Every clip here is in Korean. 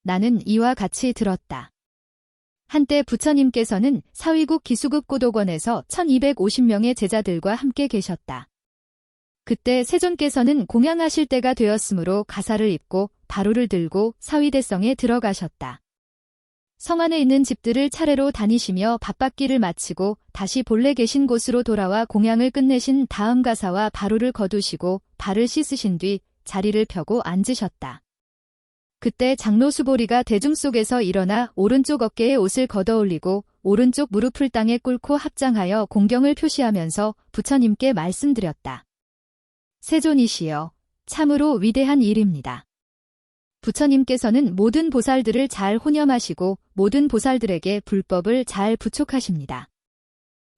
나는 이와 같이 들었다. 한때 부처님께서는 사위국 기수급 고독원에서 1250명의 제자들과 함께 계셨다. 그때 세존께서는 공양하실 때가 되었으므로 가사를 입고 바루를 들고 사위대성에 들어가셨다. 성 안에 있는 집들을 차례로 다니시며 밥받기를 마치고 다시 본래 계신 곳으로 돌아와 공양을 끝내신 다음 가사와 바루를 거두시고 발을 씻으신 뒤 자리를 펴고 앉으셨다. 그때 장로 수보리가 대중 속에서 일어나 오른쪽 어깨에 옷을 걷어올리고 오른쪽 무릎을 땅에 꿇고 합장하여 공경을 표시하면서 부처님께 말씀드렸다. 세존이시여, 참으로 위대한 일입니다. 부처님께서는 모든 보살들을 잘 혼념하시고 모든 보살들에게 불법을 잘 부촉하십니다.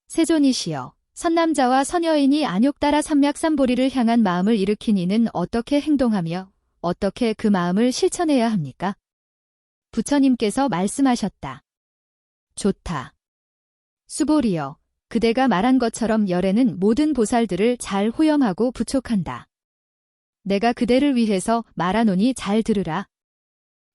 세존이시여, 선남자와 선여인이 안욕따라 삼맥삼보리를 향한 마음을 일으킨 이는 어떻게 행동하며 어떻게 그 마음을 실천해야 합니까? 부처님께서 말씀하셨다. 좋다. 수보리여, 그대가 말한 것처럼 열애는 모든 보살들을 잘 호염하고 부촉한다. 내가 그대를 위해서 말하노니 잘 들으라.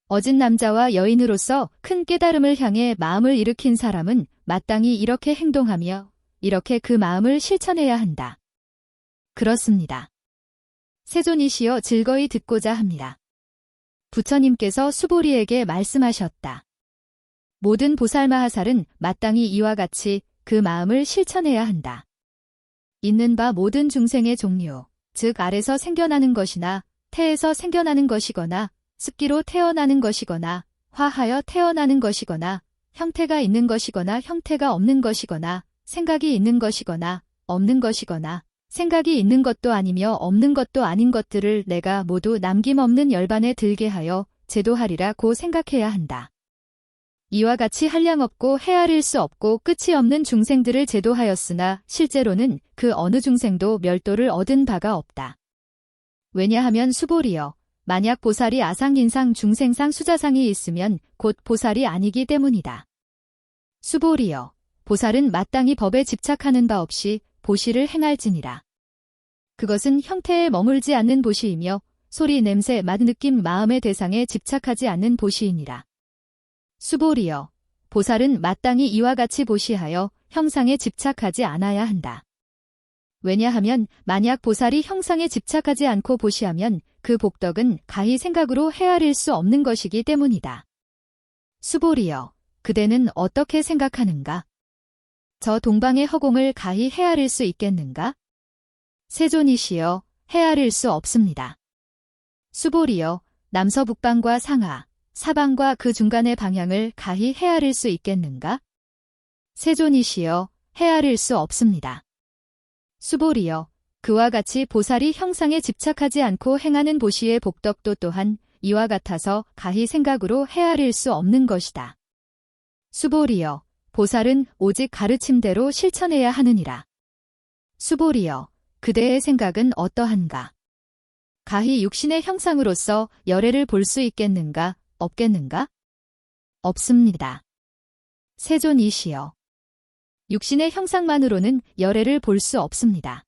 어진 남자와 여인으로서 큰 깨달음을 향해 마음을 일으킨 사람은 마땅히 이렇게 행동하며 이렇게 그 마음을 실천해야 한다. 그렇습니다. 세존이시여 즐거이 듣고자 합니다. 부처님께서 수보리에게 말씀하셨다. 모든 보살마하살은 마땅히 이와 같이 그 마음을 실천해야 한다. 있는 바 모든 중생의 종류, 즉 알에서 생겨나는 것이나 태에서 생겨나는 것이거나 습기로 태어나는 것이거나 화하여 태어나는 것이거나 형태가 있는 것이거나 형태가 없는 것이거나 생각이 있는 것이거나 없는 것이거나 생각이 있는 것도 아니며 없는 것도 아닌 것들을 내가 모두 남김없는 열반에 들게 하여 제도하리라고 생각해야 한다. 이와 같이 한량없고 헤아릴 수 없고 끝이 없는 중생들을 제도하였으나 실제로는 그 어느 중생도 멸도를 얻은 바가 없다. 왜냐하면 수보리여, 만약 보살이 아상인상 중생상 수자상이 있으면 곧 보살이 아니기 때문이다. 수보리여, 보살은 마땅히 법에 집착하는 바 없이 보시를 행할지니라. 그것은 형태에 머물지 않는 보시이며 소리, 냄새, 맛, 느낌, 마음의 대상에 집착하지 않는 보시이니라. 수보리여, 보살은 마땅히 이와 같이 보시하여 형상에 집착하지 않아야 한다. 왜냐하면 만약 보살이 형상에 집착하지 않고 보시하면 그 복덕은 가히 생각으로 헤아릴 수 없는 것이기 때문이다. 수보리여, 그대는 어떻게 생각하는가? 저 동방의 허공을 가히 헤아릴 수 있겠는가? 세존이시여, 헤아릴 수 없습니다. 수보리여, 남서북방과 상하, 사방과 그 중간의 방향을 가히 헤아릴 수 있겠는가? 세존이시여, 헤아릴 수 없습니다. 수보리여, 그와 같이 보살이 형상에 집착하지 않고 행하는 보시의 복덕도 또한 이와 같아서 가히 생각으로 헤아릴 수 없는 것이다. 수보리여, 보살은 오직 가르침대로 실천해야 하느니라. 수보리여, 그대의 생각은 어떠한가? 가히 육신의 형상으로서 열애를 볼 수 있겠는가, 없겠는가? 없습니다. 세존이시여, 육신의 형상만으로는 열애를 볼 수 없습니다.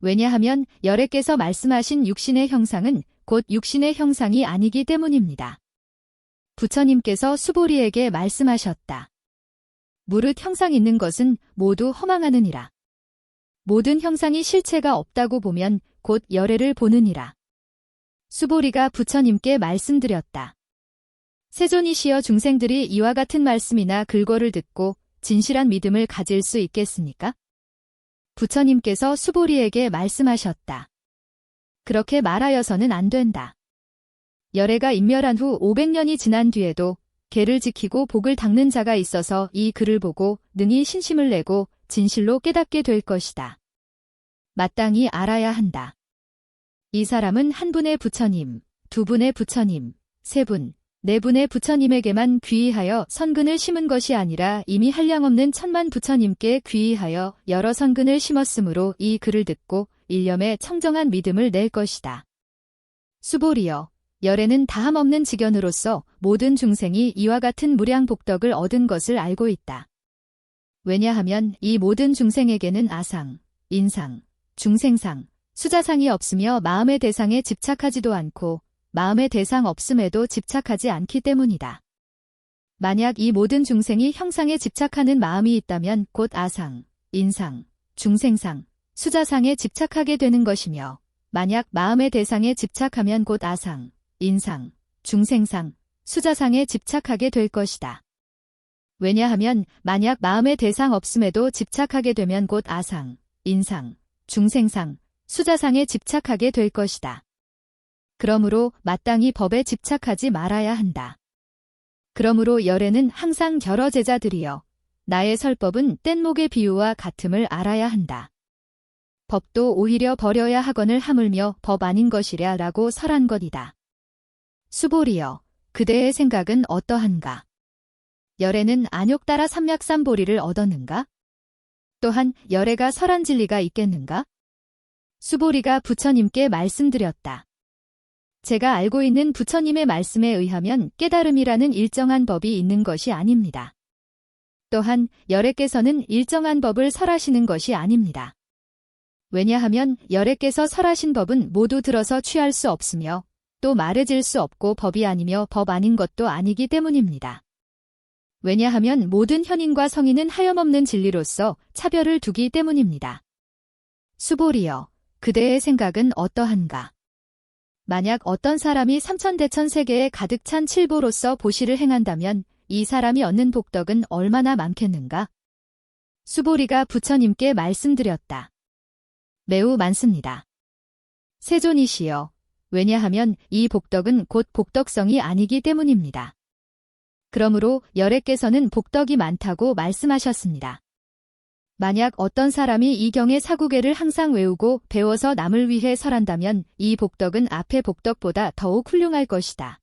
왜냐하면 열애께서 말씀하신 육신의 형상은 곧 육신의 형상이 아니기 때문입니다. 부처님께서 수보리에게 말씀하셨다. 무릇 형상 있는 것은 모두 허망하느니라. 모든 형상이 실체가 없다고 보면 곧 열애를 보느니라. 수보리가 부처님께 말씀드렸다. 세존이시여, 중생들이 이와 같은 말씀이나 글거를 듣고 진실한 믿음을 가질 수 있겠습니까? 부처님께서 수보리에게 말씀하셨다. 그렇게 말하여서는 안 된다. 열애가 인멸한 후 500년이 지난 뒤에도 계를 지키고 복을 닦는 자가 있어서 이 글을 보고 능히 신심을 내고 진실로 깨닫게 될 것이다. 마땅히 알아야 한다. 이 사람은 한 분의 부처님, 두 분의 부처님, 세 분, 네 분의 부처님에게만 귀의하여 선근을 심은 것이 아니라 이미 한량없는 천만 부처님께 귀의하여 여러 선근을 심었으므로 이 글을 듣고 일념에 청정한 믿음을 낼 것이다. 수보리여, 열애는 다함없는 직연으로서 모든 중생이 이와 같은 무량 복덕을 얻은 것을 알고 있다. 왜냐하면 이 모든 중생에게는 아상, 인상, 중생상, 수자상이 없으며 마음의 대상에 집착하지도 않고 마음의 대상 없음에도 집착하지 않기 때문이다. 만약 이 모든 중생이 형상에 집착하는 마음이 있다면 곧 아상, 인상, 중생상, 수자상에 집착하게 되는 것이며 만약 마음의 대상에 집착하면 곧 아상, 인상, 중생상, 수자상에 집착하게 될 것이다. 왜냐하면 만약 마음의 대상 없음에도 집착하게 되면 곧 아상, 인상, 중생상, 수자상에 집착하게 될 것이다. 그러므로 마땅히 법에 집착하지 말아야 한다. 그러므로 열애는 항상 여러 제자들이여 나의 설법은 뗏목의 비유와 같음을 알아야 한다. 법도 오히려 버려야 하거늘 하물며 법 아닌 것이랴 라고 설한 것이다. 수보리여 그대의 생각은 어떠한가? 열애는 안욕 따라 삼약삼보리를 얻었는가? 또한 열애가 설한 진리가 있겠는가? 수보리가 부처님께 말씀드렸다. 제가 알고 있는 부처님의 말씀에 의하면 깨달음이라는 일정한 법이 있는 것이 아닙니다. 또한 열애께서는 일정한 법을 설하시는 것이 아닙니다. 왜냐하면 열애께서 설하신 법은 모두 들어서 취할 수 없으며 또 말해질 수 없고 법이 아니며 법 아닌 것도 아니기 때문입니다. 왜냐하면 모든 현인과 성인은 하염없는 진리로서 차별을 두기 때문입니다. 수보리여, 그대의 생각은 어떠한가? 만약 어떤 사람이 삼천대천 세계에 가득 찬 칠보로서 보시를 행한다면 이 사람이 얻는 복덕은 얼마나 많겠는가? 수보리가 부처님께 말씀드렸다. 매우 많습니다. 세존이시여, 왜냐하면 이 복덕은 곧 복덕성이 아니기 때문입니다. 그러므로 열애께서는 복덕이 많다고 말씀하셨습니다. 만약 어떤 사람이 이 경의 사구계를 항상 외우고 배워서 남을 위해 설한다면 이 복덕은 앞의 복덕보다 더욱 훌륭할 것이다.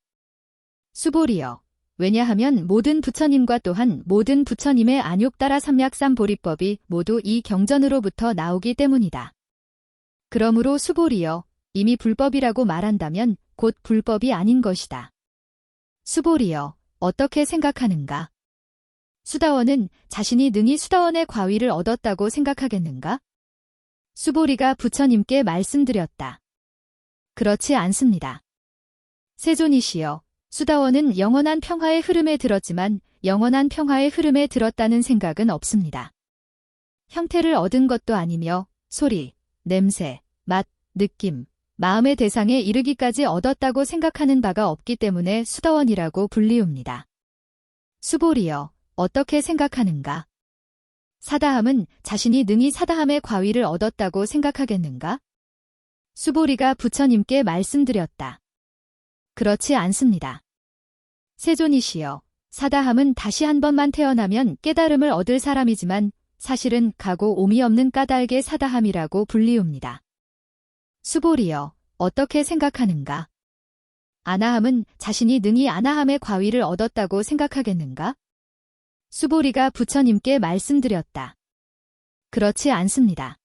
수보리여, 왜냐하면 모든 부처님과 또한 모든 부처님의 안욕 따라 삼약삼보리법이 모두 이 경전으로부터 나오기 때문이다. 그러므로 수보리여, 이미 불법이라고 말한다면 곧 불법이 아닌 것이다. 수보리여, 어떻게 생각하는가? 수다원은 자신이 능히 수다원의 과위를 얻었다고 생각하겠는가? 수보리가 부처님께 말씀드렸다. 그렇지 않습니다. 세존이시여, 수다원은 영원한 평화의 흐름에 들었지만 영원한 평화의 흐름에 들었다는 생각은 없습니다. 형태를 얻은 것도 아니며 소리, 냄새, 맛, 느낌, 마음의 대상에 이르기까지 얻었다고 생각하는 바가 없기 때문에 수다원이라고 불리웁니다. 수보리여, 어떻게 생각하는가? 사다함은 자신이 능히 사다함의 과위를 얻었다고 생각하겠는가? 수보리가 부처님께 말씀드렸다. 그렇지 않습니다. 세존이시여, 사다함은 다시 한 번만 태어나면 깨달음을 얻을 사람이지만 사실은 가고 오미 없는 까닭의 사다함이라고 불리웁니다. 수보리여, 어떻게 생각하는가? 아나함은 자신이 능히 아나함의 과위를 얻었다고 생각하겠는가? 수보리가 부처님께 말씀드렸다. 그렇지 않습니다.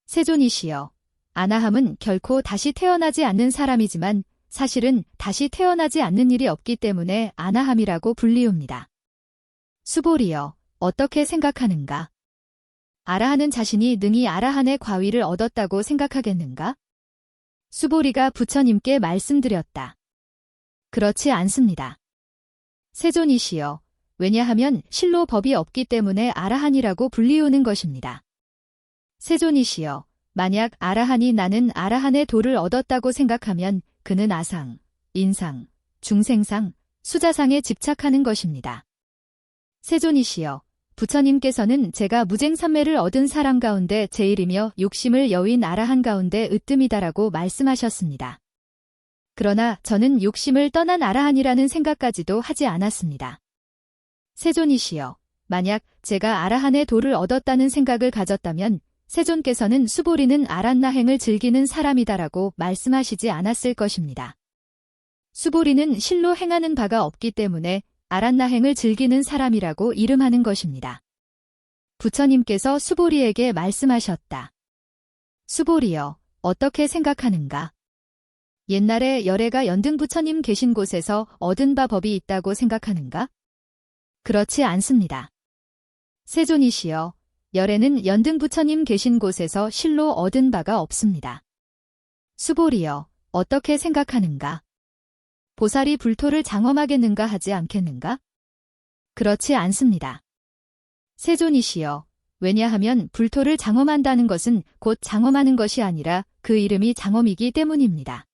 세존이시여, 아나함은 결코 다시 태어나지 않는 사람이지만 사실은 다시 태어나지 않는 일이 없기 때문에 아나함이라고 불리웁니다. 수보리여, 어떻게 생각하는가? 아라한은 자신이 능히 아라한의 과위를 얻었다고 생각하겠는가? 수보리가 부처님께 말씀드렸다. 그렇지 않습니다. 세존이시여, 왜냐하면 실로 법이 없기 때문에 아라한이라고 불리우는 것입니다. 세존이시여, 만약 아라한이 나는 아라한의 도를 얻었다고 생각하면 그는 아상, 인상, 중생상, 수자상에 집착하는 것입니다. 세존이시여, 부처님께서는 제가 무쟁삼매를 얻은 사람 가운데 제일이며 욕심을 여윈 아라한 가운데 으뜸이다라고 말씀하셨습니다. 그러나 저는 욕심을 떠난 아라한이라는 생각까지도 하지 않았습니다. 세존이시여, 만약 제가 아라한의 도를 얻었다는 생각을 가졌다면 세존께서는 수보리는 아란나행을 즐기는 사람이다라고 말씀하시지 않았을 것입니다. 수보리는 실로 행하는 바가 없기 때문에 아란나행을 즐기는 사람이라고 이름하는 것입니다. 부처님께서 수보리에게 말씀하셨다. 수보리여, 어떻게 생각하는가? 옛날에 열애가 연등부처님 계신 곳에서 얻은 바 법이 있다고 생각하는가? 그렇지 않습니다. 세존이시여, 열애는 연등부처님 계신 곳에서 실로 얻은 바가 없습니다. 수보리여, 어떻게 생각하는가? 보살이 불토를 장엄하겠는가 하지 않겠는가? 그렇지 않습니다. 세존이시여, 왜냐하면 불토를 장엄한다는 것은 곧 장엄하는 것이 아니라 그 이름이 장엄이기 때문입니다.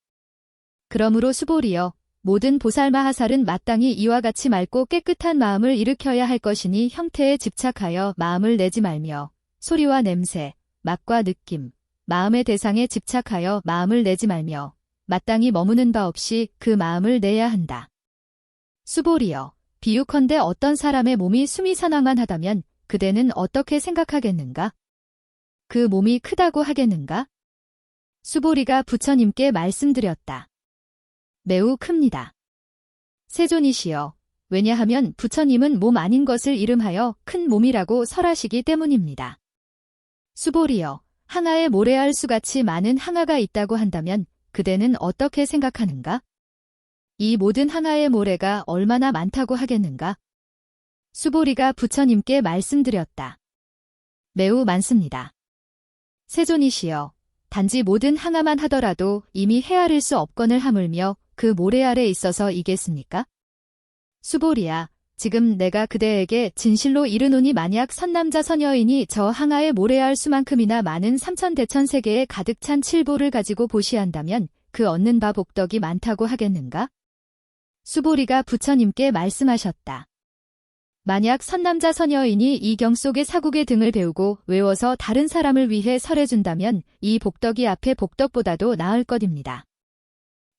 그러므로 수보리여, 모든 보살마하살은 마땅히 이와 같이 맑고 깨끗한 마음을 일으켜야 할 것이니 형태에 집착하여 마음을 내지 말며 소리와 냄새, 맛과 느낌, 마음의 대상에 집착하여 마음을 내지 말며 마땅히 머무는 바 없이 그 마음을 내야 한다. 수보리여, 비유컨대 어떤 사람의 몸이 수미산왕만하다면 그대는 어떻게 생각하겠는가? 그 몸이 크다고 하겠는가? 수보리가 부처님께 말씀드렸다. 매우 큽니다. 세존이시여, 왜냐하면 부처님은 몸 아닌 것을 이름하여 큰 몸이라고 설하시기 때문입니다. 수보리여, 항아에 모래알 수같이 많은 항아가 있다고 한다면 그대는 어떻게 생각하는가? 이 모든 항아의 모래가 얼마나 많다고 하겠는가? 수보리가 부처님께 말씀드렸다. 매우 많습니다. 세존이시여, 단지 모든 항아만 하더라도 이미 헤아릴 수 없거늘 하물며 그 모래 아래 있어서 이겠습니까? 수보리야, 지금 내가 그대에게 진실로 이르노니 만약 선남자 선여인이 저 항아의 모래알 수만큼이나 많은 삼천대천세계에 가득 찬 칠보를 가지고 보시한다면 그 얻는 바 복덕이 많다고 하겠는가? 수보리가 부처님께 말씀하셨다. 만약 선남자 선여인이 이 경 속의 사국의 등을 배우고 외워서 다른 사람을 위해 설해준다면 이 복덕이 앞의 복덕보다도 나을 것입니다.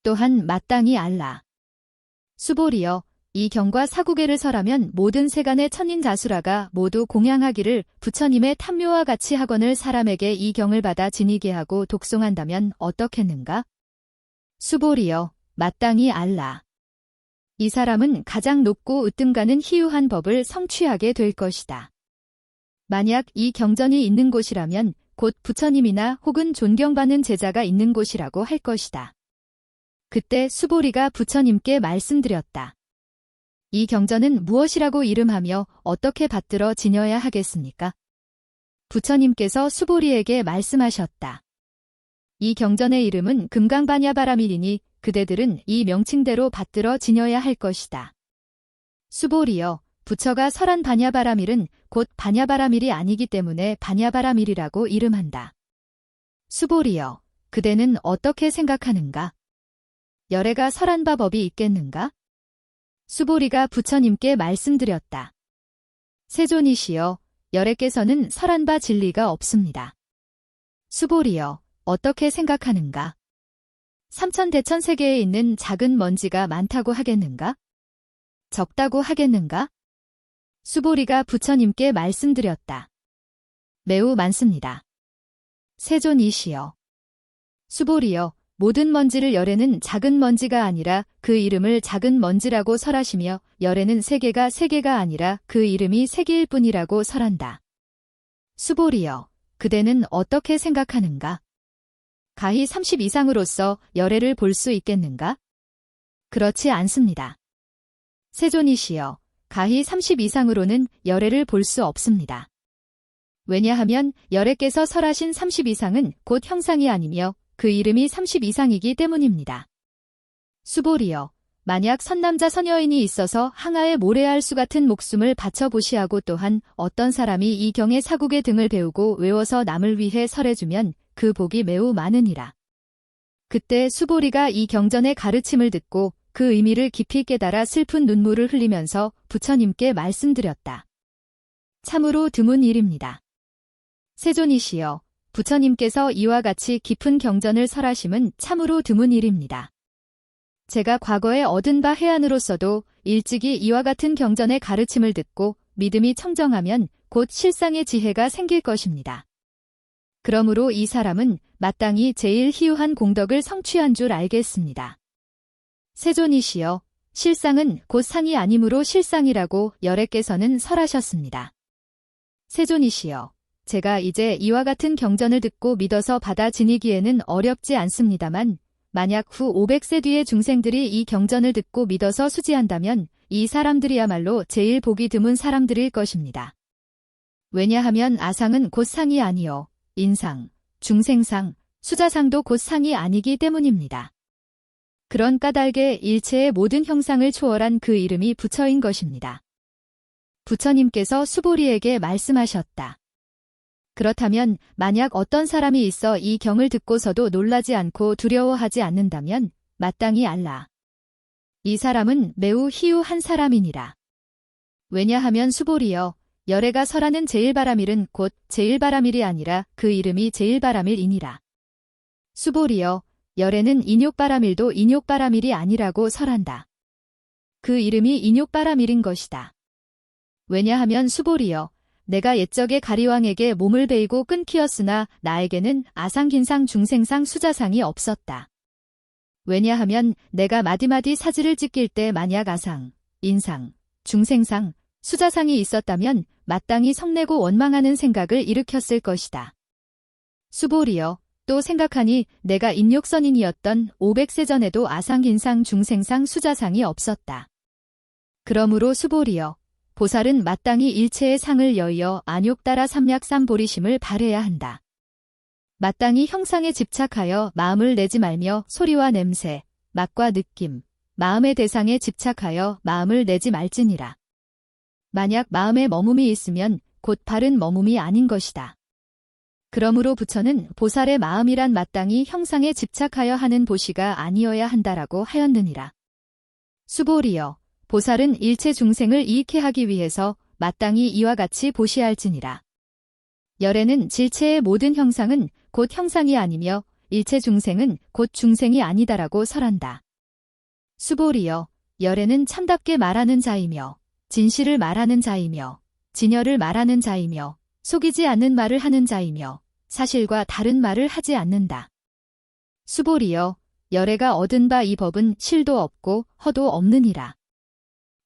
또한 마땅히 알라. 수보리여, 이 경과 사국에를 설하면 모든 세간의 천인자수라가 모두 공양하기를 부처님의 탐묘와 같이 하거늘 사람에게 이 경을 받아 지니게 하고 독송한다면 어떻겠는가? 수보리여, 마땅히 알라. 이 사람은 가장 높고 으뜸가는 희유한 법을 성취하게 될 것이다. 만약 이 경전이 있는 곳이라면 곧 부처님이나 혹은 존경받는 제자가 있는 곳이라고 할 것이다. 그때 수보리가 부처님께 말씀드렸다. 이 경전은 무엇이라고 이름하며 어떻게 받들어 지녀야 하겠습니까? 부처님께서 수보리에게 말씀하셨다. 이 경전의 이름은 금강바냐바라밀이니 그대들은 이 명칭대로 받들어 지녀야 할 것이다. 수보리여, 부처가 설한 바냐바라밀은 곧 바냐바라밀이 아니기 때문에 바냐바라밀이라고 이름한다. 수보리여, 그대는 어떻게 생각하는가? 열애가 설한 바 법이 있겠는가? 수보리가 부처님께 말씀드렸다. 세존이시여, 열애께서는 설한 바 진리가 없습니다. 수보리여, 어떻게 생각하는가? 삼천대천세계에 있는 작은 먼지가 많다고 하겠는가? 적다고 하겠는가? 수보리가 부처님께 말씀드렸다. 매우 많습니다. 세존이시여. 수보리여, 모든 먼지를 열애는 작은 먼지가 아니라 그 이름을 작은 먼지라고 설하시며 열애는 세계가 세계가 아니라 그 이름이 세계일 뿐이라고 설한다. 수보리여, 그대는 어떻게 생각하는가? 가히 30 이상으로서 열애를 볼 수 있겠는가? 그렇지 않습니다. 세존이시여, 가히 30 이상으로는 열애를 볼 수 없습니다. 왜냐하면 열애께서 설하신 30 이상은 곧 형상이 아니며 그 이름이 30 이상이기 때문입니다. 수보리여, 만약 선남자 선여인이 있어서 항아의 모래알 수 같은 목숨을 바쳐 보시하고 또한 어떤 사람이 이 경의 사국의 등을 배우고 외워서 남을 위해 설해주면 그 복이 매우 많으니라. 그때 수보리가 이 경전의 가르침을 듣고 그 의미를 깊이 깨달아 슬픈 눈물을 흘리면서 부처님께 말씀드렸다. 참으로 드문 일입니다. 세존이시여, 부처님께서 이와 같이 깊은 경전을 설하심은 참으로 드문 일입니다. 제가 과거에 얻은 바 해안으로서도 일찍이 이와 같은 경전의 가르침을 듣고 믿음이 청정하면 곧 실상의 지혜가 생길 것입니다. 그러므로 이 사람은 마땅히 제일 희유한 공덕을 성취한 줄 알겠습니다. 세존이시여, 실상은 곧 상이 아니므로 실상이라고 열애께서는 설하셨습니다. 세존이시여, 제가 이제 이와 같은 경전을 듣고 믿어서 받아 지니기에는 어렵지 않습니다만 만약 후 500세 뒤에 중생들이 이 경전을 듣고 믿어서 수지한다면 이 사람들이야말로 제일 복이 드문 사람들일 것입니다. 왜냐하면 아상은 곧 상이 아니요 인상, 중생상, 수자상도 곧 상이 아니기 때문입니다. 그런 까닭에 일체의 모든 형상을 초월한 그 이름이 부처인 것입니다. 부처님께서 수보리에게 말씀하셨다. 그렇다면 만약 어떤 사람이 있어 이 경을 듣고서도 놀라지 않고 두려워하지 않는다면 마땅히 알라. 이 사람은 매우 희유한 사람이니라. 왜냐하면 수보리여, 열애가 설하는 제일바라밀은 곧 제일바라밀이 아니라 그 이름이 제일바라밀이니라. 수보리여, 열애는 인욕바라밀도 인욕바라밀이 아니라고 설한다. 그 이름이 인욕바라밀인 것이다. 왜냐하면 수보리여, 내가 옛적에 가리왕에게 몸을 베이고 끊기었으나 나에게는 아상긴상 중생상 수자상이 없었다. 왜냐하면 내가 마디마디 사지를 찍힐 때 만약 아상, 인상, 중생상, 수자상이 있었다면 마땅히 성내고 원망하는 생각을 일으켰을 것이다. 수보리여, 또 생각하니 내가 인욕선인이었던 500세 전에도 아상긴상 중생상 수자상이 없었다. 그러므로 수보리여, 보살은 마땅히 일체의 상을 여의어 안욕따라 삼약삼보리심을 발해야 한다. 마땅히 형상에 집착하여 마음을 내지 말며 소리와 냄새, 맛과 느낌, 마음의 대상에 집착하여 마음을 내지 말지니라. 만약 마음에 머쭅이 있으면 곧 바른 머쭅이 아닌 것이다. 그러므로 부처는 보살의 마음이란 마땅히 형상에 집착하여 하는 보시가 아니어야 한다라고 하였느니라. 수보리여, 보살은 일체 중생을 이익해 하기 위해서 마땅히 이와 같이 보시할지니라. 열애는 질체의 모든 형상은 곧 형상이 아니며 일체 중생은 곧 중생이 아니다라고 설한다. 수보리여, 열애는 참답게 말하는 자이며 진실을 말하는 자이며 진열을 말하는 자이며 속이지 않는 말을 하는 자이며 사실과 다른 말을 하지 않는다. 수보리여, 열애가 얻은 바 이 법은 실도 없고 허도 없느니라.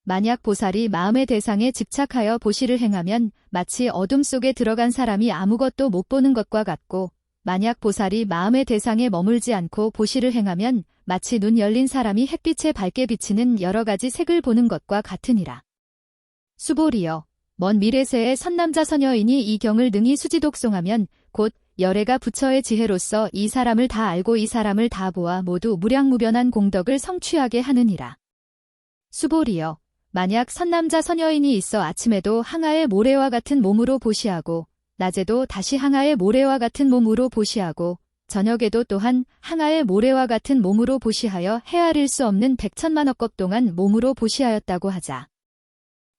만약 보살이 마음의 대상에 집착하여 보시를 행하면 마치 어둠 속에 들어간 사람이 아무것도 못 보는 것과 같고, 만약 보살이 마음의 대상에 머물지 않고 보시를 행하면 마치 눈 열린 사람이 햇빛에 밝게 비치는 여러 가지 색을 보는 것과 같으니라. 수보리여, 먼 미래세의 선남자 선여인이 이 경을 능히 수지 독송하면 곧 열애가 부처의 지혜로서 이 사람을 다 알고 이 사람을 다 보아 모두 무량무변한 공덕을 성취하게 하느니라. 수보리여, 만약 선남자 선여인이 있어 아침에도 항아의 모래와 같은 몸으로 보시하고 낮에도 다시 항아의 모래와 같은 몸으로 보시하고 저녁에도 또한 항아의 모래와 같은 몸으로 보시하여 헤아릴 수 없는 백천만억겁 동안 몸으로 보시하였다고 하자.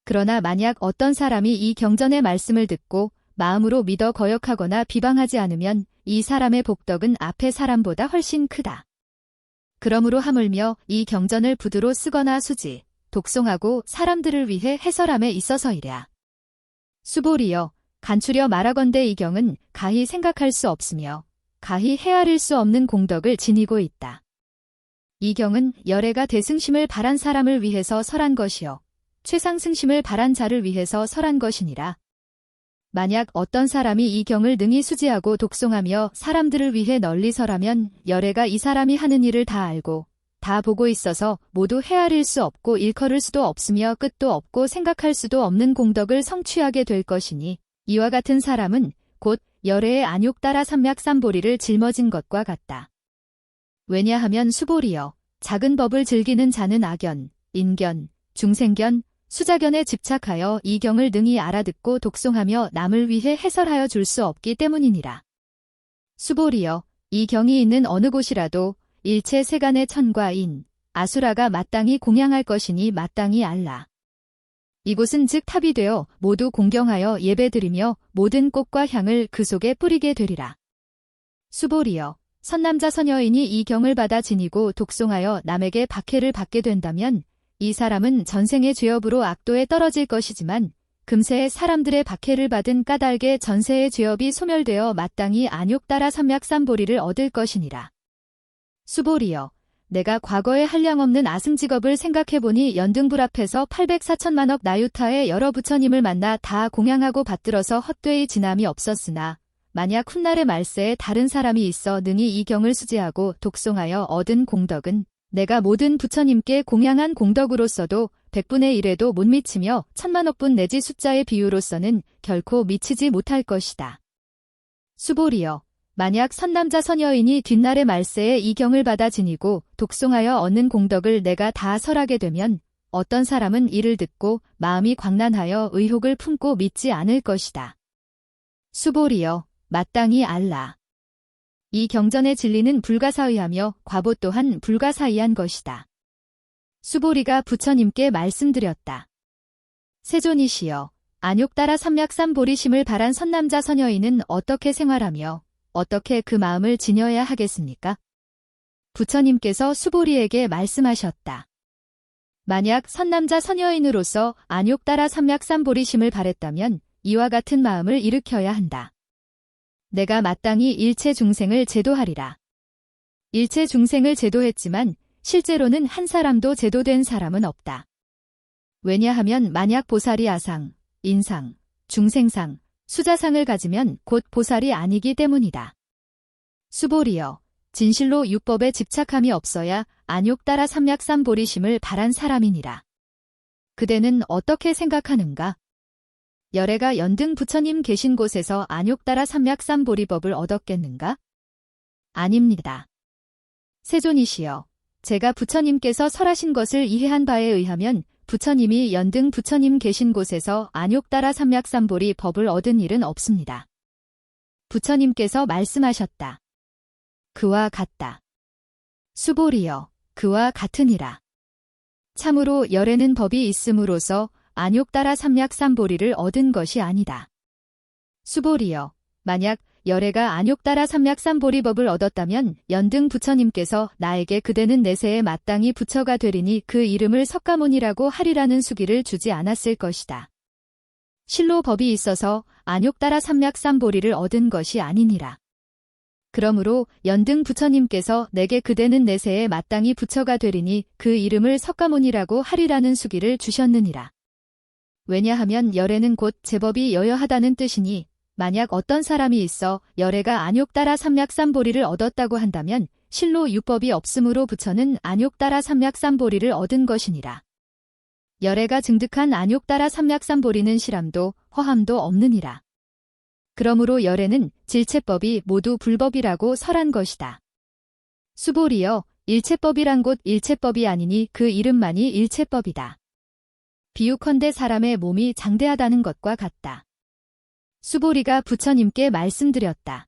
그러나 만약 어떤 사람이 이 경전의 말씀을 듣고 마음으로 믿어 거역하거나 비방하지 않으면 이 사람의 복덕은 앞의 사람보다 훨씬 크다. 그러므로 하물며 이 경전을 부두로 쓰거나 수지, 독송하고 사람들을 위해 해설함에 있어서이랴. 수보리여, 간추려 말하건대 이 경은 가히 생각할 수 없으며 가히 헤아릴 수 없는 공덕을 지니고 있다. 이 경은 열애가 대승심을 바란 사람을 위해서 설한 것이요 최상승심을 바란 자를 위해서 설한 것이니라. 만약 어떤 사람이 이 경을 능히 수지하고 독송하며 사람들을 위해 널리 설하면 열애가 이 사람이 하는 일을 다 알고 다 보고 있어서 모두 헤아릴 수 없고 일컬을 수도 없으며 끝도 없고 생각할 수도 없는 공덕을 성취하게 될 것이니 이와 같은 사람은 곧 열애의 안욕따라 삼약삼보리를 짊어진 것과 같다. 왜냐하면 수보리여, 작은 법을 즐기는 자는 악견, 인견, 중생견, 수자견에 집착하여 이 경을 능히 알아듣고 독송하며 남을 위해 해설하여 줄 수 없기 때문이니라. 수보리여, 이 경이 있는 어느 곳이라도 일체 세간의 천과 인, 아수라가 마땅히 공양할 것이니 마땅히 알라. 이곳은 즉 탑이 되어 모두 공경하여 예배드리며 모든 꽃과 향을 그 속에 뿌리게 되리라. 수보리여, 선남자 선여인이 이 경을 받아 지니고 독송하여 남에게 박해를 받게 된다면 이 사람은 전생의 죄업으로 악도에 떨어질 것이지만 금세에 사람들의 박해를 받은 까닭에 전세의 죄업이 소멸되어 마땅히 안욕따라 삼약삼보리를 얻을 것이니라. 수보리여, 내가 과거에 한량없는 아승직업을 생각해보니 연등불 앞에서 804천만억 나유타의 여러 부처님을 만나 다 공양하고 받들어서 헛되이 지남이 없었으나 만약 훗날의 말세에 다른 사람이 있어 능히 이 경을 수지하고 독송하여 얻은 공덕은 내가 모든 부처님께 공양한 공덕으로서도 100분의 1에도 못 미치며 천만억분 내지 숫자의 비유로서는 결코 미치지 못할 것이다. 수보리여, 만약 선남자 선여인이 뒷날의 말세에 이 경을 받아 지니고 독송하여 얻는 공덕을 내가 다 설하게 되면 어떤 사람은 이를 듣고 마음이 광란하여 의혹을 품고 믿지 않을 것이다. 수보리여, 마땅히 알라. 이 경전의 진리는 불가사의하며 과보 또한 불가사의한 것이다. 수보리가 부처님께 말씀드렸다. 세존이시여, 안욕 따라 삼약삼 보리심을 바란 선남자 선여인은 어떻게 생활하며 어떻게 그 마음을 지녀야 하겠습니까? 부처님께서 수보리에게 말씀하셨다. 만약 선남자 선여인으로서 안욕 따라 삼약삼 보리심을 바랬다면 이와 같은 마음을 일으켜야 한다. 내가 마땅히 일체 중생을 제도하리라. 일체 중생을 제도했지만 실제로는 한 사람도 제도된 사람은 없다. 왜냐하면 만약 보살이 아상, 인상, 중생상, 수자상을 가지면 곧 보살이 아니기 때문이다. 수보리여, 진실로 육법에 집착함이 없어야 안욕 따라 삼약삼 보리심을 바란 사람이니라. 그대는 어떻게 생각하는가? 열애가 연등 부처님 계신 곳에서 안욕 따라 삼약삼 보리법을 얻었겠는가? 아닙니다. 세존이시여, 제가 부처님께서 설하신 것을 이해한 바에 의하면 부처님이 연등 부처님 계신 곳에서 안욕 따라 삼약삼 보리 법을 얻은 일은 없습니다. 부처님께서 말씀하셨다. 그와 같다. 수보리여, 그와 같으니라. 참으로 열애는 법이 있음으로써 안욕 따라 삼약삼 보리를 얻은 것이 아니다. 수보리여, 만약 열애가 안욕 따라 삼약삼 보리법을 얻었다면 연등 부처님께서 나에게 그대는 내세에 마땅히 부처가 되리니 그 이름을 석가모니라고 하리라는 수기를 주지 않았을 것이다. 실로 법이 있어서 안욕 따라 삼약삼 보리를 얻은 것이 아니니라. 그러므로 연등 부처님께서 내게 그대는 내세에 마땅히 부처가 되리니 그 이름을 석가모니라고 하리라는 수기를 주셨느니라. 왜냐하면 열애는 곧 제법이 여여하다는 뜻이니 만약 어떤 사람이 있어 열애가 안욕 따라 삼약삼 보리를 얻었다고 한다면 실로 육법이 없으므로 부처는 안욕 따라 삼약삼 보리를 얻은 것이니라. 열애가 증득한 안욕 따라 삼약삼 보리는 실함도 허함도 없느니라. 그러므로 열애는 질체법이 모두 불법이라고 설한 것이다. 수보리여, 일체법이란 곧 일체법이 아니니 그 이름만이 일체법이다. 비유컨대 사람의 몸이 장대하다는 것과 같다. 수보리가 부처님께 말씀드렸다.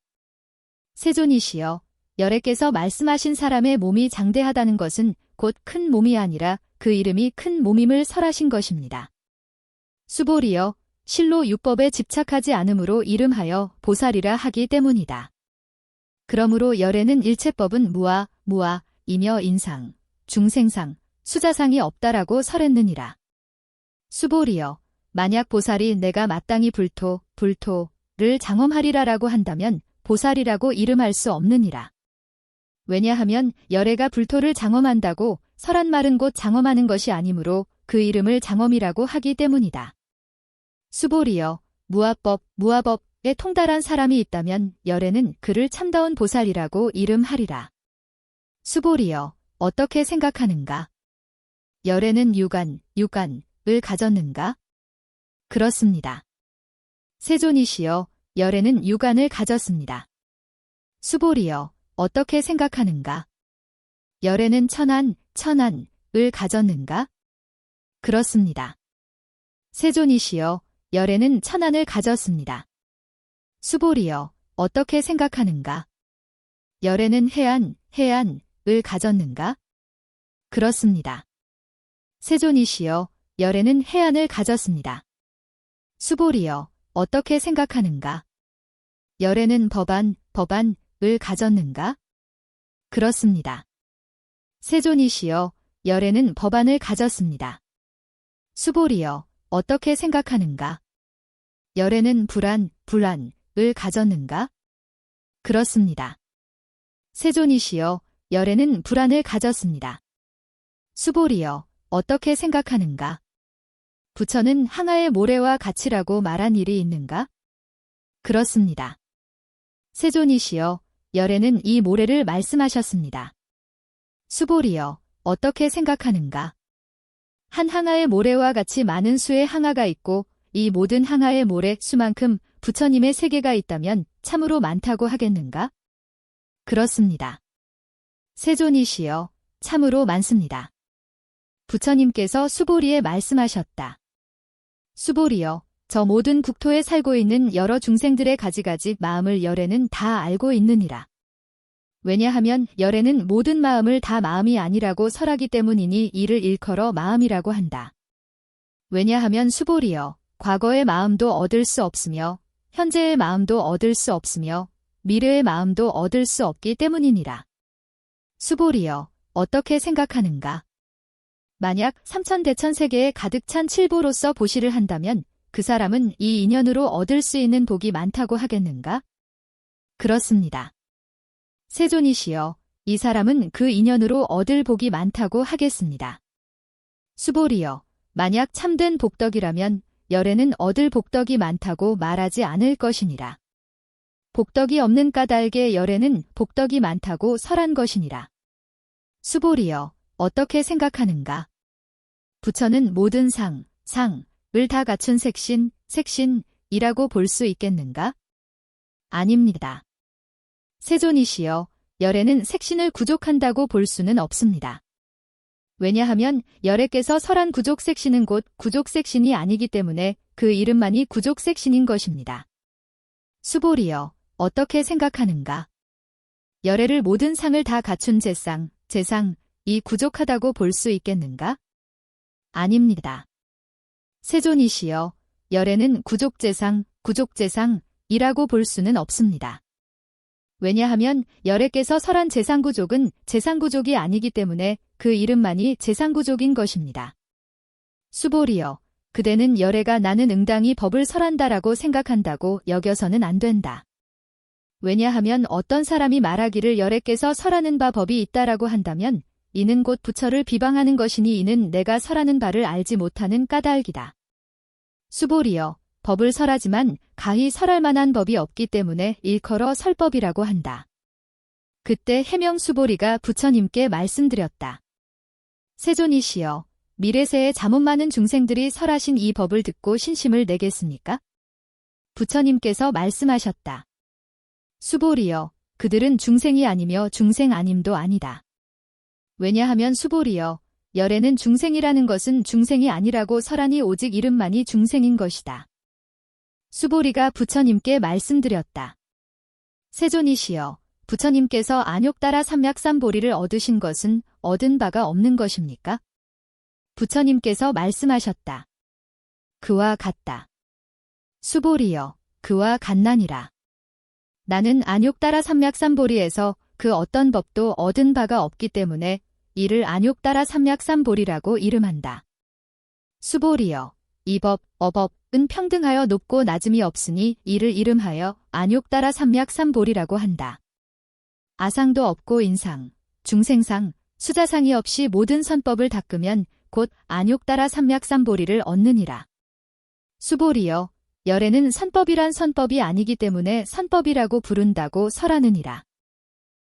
세존이시여, 열애께서 말씀하신 사람의 몸이 장대하다는 것은 곧 큰 몸이 아니라 그 이름이 큰 몸임을 설하신 것입니다. 수보리여, 실로 육법에 집착하지 않으므로 이름하여 보살이라 하기 때문이다. 그러므로 열애는 일체법은 무아이며 인상, 중생상, 수자상이 없다라고 설했느니라. 수보리여, 만약 보살이 내가 마땅히 불토를 장엄하리라라고 한다면 보살이라고 이름할 수 없느니라. 왜냐하면 열애가 불토를 장엄한다고 설한 말은 곧 장엄하는 것이 아니므로 그 이름을 장엄이라고 하기 때문이다. 수보리여, 무아법에 통달한 사람이 있다면 열애는 그를 참다운 보살이라고 이름하리라. 수보리여, 어떻게 생각하는가? 열애는 육안을 가졌는가? 그렇습니다. 세존이시여, 열애는 육안을 가졌습니다. 수보리여, 어떻게 생각하는가? 열애는 천안을 가졌는가? 그렇습니다. 세존이시여, 열애는 천안을 가졌습니다. 수보리여, 어떻게 생각하는가? 열애는 해안을 가졌는가? 그렇습니다. 세존이시여, 열애는 해안을 가졌습니다. 수보리여, 어떻게 생각하는가? 열애는 법안을 가졌는가? 그렇습니다. 세존이시여, 열애는 법안을 가졌습니다. 수보리여, 어떻게 생각하는가? 열애는 불안을 가졌는가? 그렇습니다. 세존이시여, 열애는 불안을 가졌습니다. 수보리여, 어떻게 생각하는가? 부처는 항아의 모래와 같이라고 말한 일이 있는가? 그렇습니다. 세존이시여, 열애는 이 모래를 말씀하셨습니다. 수보리여, 어떻게 생각하는가? 한 항아의 모래와 같이 많은 수의 항아가 있고 이 모든 항아의 모래 수만큼 부처님의 세계가 있다면 참으로 많다고 하겠는가? 그렇습니다. 세존이시여, 참으로 많습니다. 부처님께서 수보리에 말씀하셨다. 수보리여, 저 모든 국토에 살고 있는 여러 중생들의 가지가지 마음을 열애는 다 알고 있느니라. 왜냐하면 열애는 모든 마음을 다 마음이 아니라고 설하기 때문이니 이를 일컬어 마음이라고 한다. 왜냐하면 수보리여, 과거의 마음도 얻을 수 없으며 현재의 마음도 얻을 수 없으며 미래의 마음도 얻을 수 없기 때문이니라. 수보리여, 어떻게 생각하는가? 만약 삼천대천세계에 가득 찬 칠보로서 보시를 한다면 그 사람은 이 인연으로 얻을 수 있는 복이 많다고 하겠는가? 그렇습니다. 세존이시여, 이 사람은 그 인연으로 얻을 복이 많다고 하겠습니다. 수보리여, 만약 참된 복덕이라면 열애는 얻을 복덕이 많다고 말하지 않을 것이니라. 복덕이 없는 까닭에 열애는 복덕이 많다고 설한 것이니라. 수보리여, 어떻게 생각하는가? 부처는 모든 상을 다 갖춘 색신이라고 볼 수 있겠는가? 아닙니다. 세존이시여, 열애는 색신을 구족한다고 볼 수는 없습니다. 왜냐하면 열애께서 설한 구족색신은 곧 구족색신이 아니기 때문에 그 이름만이 구족색신인 것입니다. 수보리여, 어떻게 생각하는가? 열애를 모든 상을 다 갖춘 재상이 구족하다고 볼 수 있겠는가? 아닙니다. 세존이시여, 열애는 구족재상이라고 볼 수는 없습니다. 왜냐하면 열애께서 설한 재상구족은 재상구족이 아니기 때문에 그 이름만이 재상구족인 것입니다. 수보리여, 그대는 열애가 나는 응당히 법을 설한다라고 생각한다고 여겨서는 안 된다. 왜냐하면 어떤 사람이 말하기를 열애께서 설하는 바 법이 있다라고 한다면 이는 곧 부처를 비방하는 것이니 이는 내가 설하는 바를 알지 못하는 까닭이다. 수보리여, 법을 설하지만 가히 설할 만한 법이 없기 때문에 일컬어 설법이라고 한다. 그때 해명수보리가 부처님께 말씀드렸다. 세존이시여, 미래세에 잠못 많은 중생들이 설하신 이 법을 듣고 신심을 내겠습니까? 부처님께서 말씀하셨다. 수보리여, 그들은 중생이 아니며 중생 아님도 아니다. 왜냐하면 수보리여, 열애는 중생이라는 것은 중생이 아니라고 설하니 오직 이름만이 중생인 것이다. 수보리가 부처님께 말씀드렸다. 세존이시여, 부처님께서 안욕따라 삼약삼보리를 얻으신 것은 얻은 바가 없는 것입니까? 부처님께서 말씀하셨다. 그와 같다. 수보리여, 그와 같나니라. 나는 안욕따라 삼약삼보리에서 그 어떤 법도 얻은 바가 없기 때문에 이를 안욕따라 삼약삼보리라고 이름한다. 수보리여, 이 법, 어법은 평등하여 높고 낮음이 없으니 이를 이름하여 안욕따라 삼약삼보리라고 한다. 아상도 없고 인상, 중생상, 수자상이 없이 모든 선법을 닦으면 곧 안욕따라 삼약삼보리를 얻느니라. 수보리여, 열애는 선법이란 선법이 아니기 때문에 선법이라고 부른다고 설하느니라.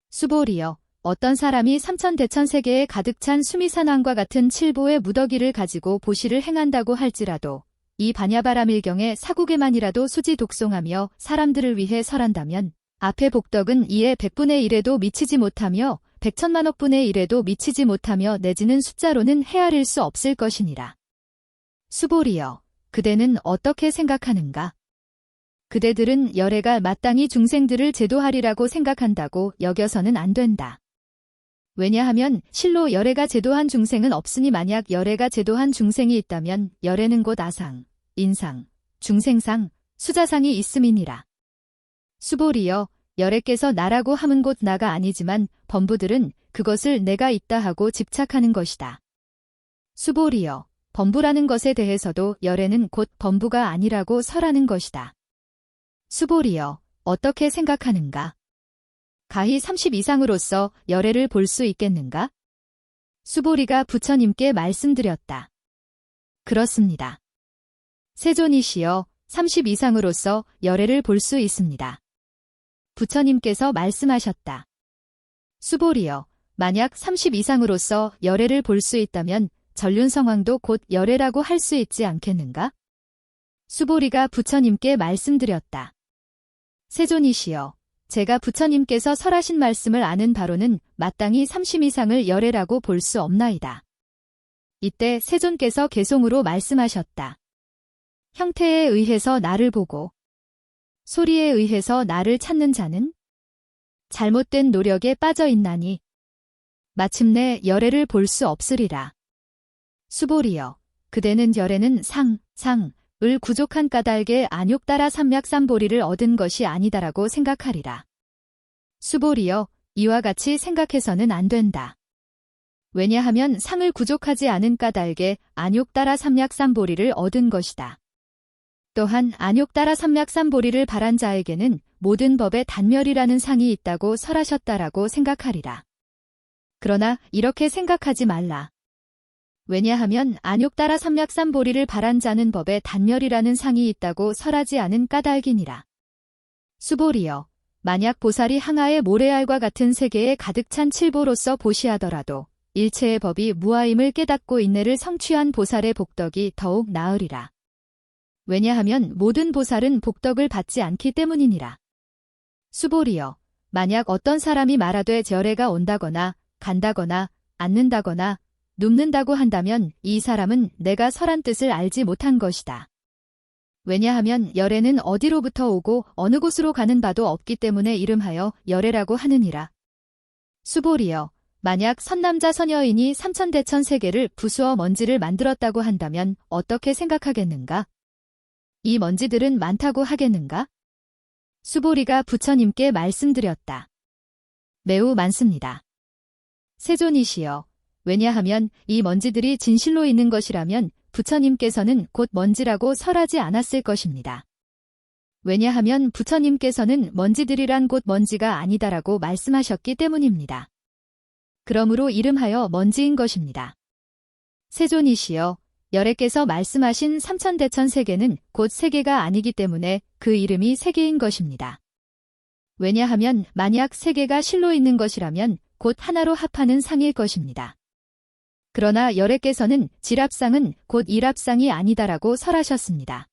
수보리여, 어떤 사람이 삼천대천세계에 가득 찬 수미산왕과 같은 칠보의 무더기를 가지고 보시를 행한다고 할지라도 이 반야바라밀경에 사국에만이라도 수지 독송하며 사람들을 위해 설한다면 앞의 복덕은 이에 100분의 1에도 미치지 못하며 100천만억 분의 1에도 미치지 못하며 내지는 숫자로는 헤아릴 수 없을 것이니라. 수보리여, 그대는 어떻게 생각하는가? 그대들은 열애가 마땅히 중생들을 제도하리라고 생각한다고 여겨서는 안 된다. 왜냐하면 실로 열애가 제도한 중생은 없으니 만약 열애가 제도한 중생이 있다면 열애는 곧 아상, 인상, 중생상, 수자상이 있음이니라. 수보리여, 열애께서 나라고 함은 곧 나가 아니지만 범부들은 그것을 내가 있다 하고 집착하는 것이다. 수보리여, 범부라는 것에 대해서도 열애는 곧 범부가 아니라고 설하는 것이다. 수보리여, 어떻게 생각하는가? 가히 30 이상으로서 열애를 볼 수 있겠는가? 수보리가 부처님께 말씀드렸다. 그렇습니다. 세존이시여, 30 이상으로서 열애를 볼 수 있습니다. 부처님께서 말씀하셨다. 수보리여, 만약 30 이상으로서 열애를 볼 수 있다면 전륜성왕도 곧 열애라고 할 수 있지 않겠는가? 수보리가 부처님께 말씀드렸다. 세존이시여, 제가 부처님께서 설하신 말씀을 아는 바로는 마땅히 삼심 이상을 열애라고 볼 수 없나이다. 이때 세존께서 개송으로 말씀하셨다. 형태에 의해서 나를 보고 소리에 의해서 나를 찾는 자는 잘못된 노력에 빠져 있나니 마침내 열애를 볼 수 없으리라. 수보리여, 그대는 열애는 상을 구족한 까닭에 안욕 따라 삼맥삼보리를 얻은 것이 아니다라고 생각하리라. 수보리여, 이와 같이 생각해서는 안 된다. 왜냐하면 상을 구족하지 않은 까닭에 안욕 따라 삼맥삼보리를 얻은 것이다. 또한 안욕 따라 삼맥삼보리를 바란 자에게는 모든 법에 단멸이라는 상이 있다고 설하셨다라고 생각하리라. 그러나 이렇게 생각하지 말라. 왜냐하면 안욕 따라 삼맥삼보리를 바란 자는 법에 단멸이라는 상이 있다고 설하지 않은 까닭이니라. 수보리여, 만약 보살이 항아의 모래알과 같은 세계에 가득 찬 칠보로서 보시하더라도 일체의 법이 무아임을 깨닫고 인내를 성취한 보살의 복덕이 더욱 나으리라. 왜냐하면 모든 보살은 복덕을 받지 않기 때문이니라. 수보리여, 만약 어떤 사람이 말하되 절해가 온다거나 간다거나 앉는다거나 눕는다고 한다면 이 사람은 내가 설한 뜻을 알지 못한 것이다. 왜냐하면 열애는 어디로부터 오고 어느 곳으로 가는 바도 없기 때문에 이름하여 열애라고 하느니라. 수보리여, 만약 선남자 선여인이 삼천대천 세계를 부수어 먼지를 만들었다고 한다면 어떻게 생각하겠는가? 이 먼지들은 많다고 하겠는가? 수보리가 부처님께 말씀드렸다. 매우 많습니다. 세존이시여, 왜냐하면 이 먼지들이 진실로 있는 것이라면 부처님께서는 곧 먼지라고 설하지 않았을 것입니다. 왜냐하면 부처님께서는 먼지들이란 곧 먼지가 아니다라고 말씀하셨기 때문입니다. 그러므로 이름하여 먼지인 것입니다. 세존이시여, 열애께서 말씀하신 삼천대천 세계는 곧 세계가 아니기 때문에 그 이름이 세계인 것입니다. 왜냐하면 만약 세계가 실로 있는 것이라면 곧 하나로 합하는 상일 것입니다. 그러나 열애께서는 질합상은 곧 일합상이 아니다라고 설하셨습니다.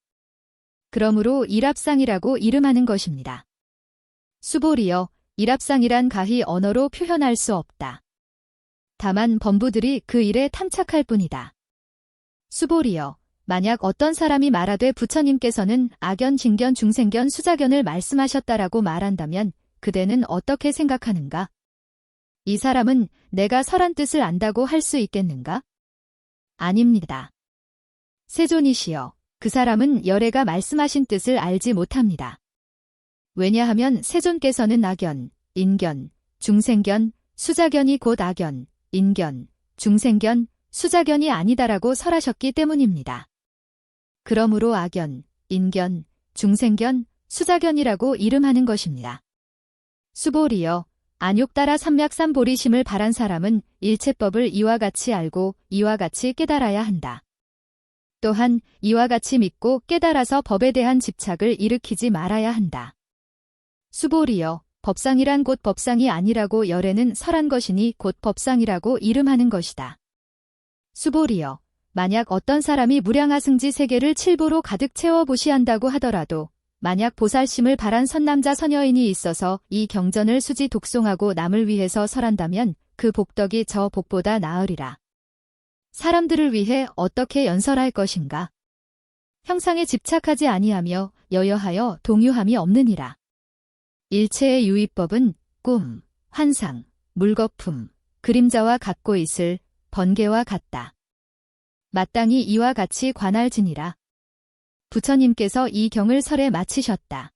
그러므로 일합상이라고 이름하는 것입니다. 수보리여, 일합상이란 가히 언어로 표현할 수 없다. 다만 범부들이 그 일에 탐착할 뿐이다. 수보리여, 만약 어떤 사람이 말하되 부처님께서는 악견, 진견, 중생견, 수자견을 말씀하셨다라고 말한다면 그대는 어떻게 생각하는가? 이 사람은 내가 설한 뜻을 안다고 할 수 있겠는가? 아닙니다. 세존이시여, 그 사람은 열애가 말씀하신 뜻을 알지 못합니다. 왜냐하면 세존께서는 악견, 인견, 중생견, 수자견이 곧 악견, 인견, 중생견, 수자견이 아니다라고 설하셨기 때문입니다. 그러므로 악견, 인견, 중생견, 수자견이라고 이름하는 것입니다. 수보리여, 안욕 따라 삼맥삼보리심을 바란 사람은 일체법을 이와 같이 알고 이와 같이 깨달아야 한다. 또한 이와 같이 믿고 깨달아서 법에 대한 집착을 일으키지 말아야 한다. 수보리여, 법상이란 곧 법상이 아니라고 열애는 설한 것이니 곧 법상이라고 이름하는 것이다. 수보리여, 만약 어떤 사람이 무량하승지 세계를 칠보로 가득 채워 보시한다고 하더라도 만약 보살심을 바란 선남자 선여인이 있어서 이 경전을 수지 독송하고 남을 위해서 설한다면 그 복덕이 저 복보다 나으리라. 사람들을 위해 어떻게 연설할 것인가? 형상에 집착하지 아니하며 여여하여 동요함이 없느니라. 일체의 유의법은 꿈, 환상, 물거품, 그림자와 같고 있을 번개와 같다. 마땅히 이와 같이 관할지니라. 부처님께서 이 경을 설에 마치셨다.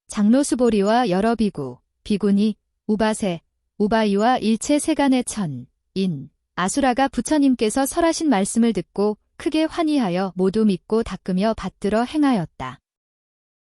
장로 수보리와 여러 비구, 비구니, 우바세, 우바이와 일체 세간의 천, 인, 아수라가 부처님께서 설하신 말씀을 듣고 크게 환희하여 모두 믿고 닦으며 받들어 행하였다.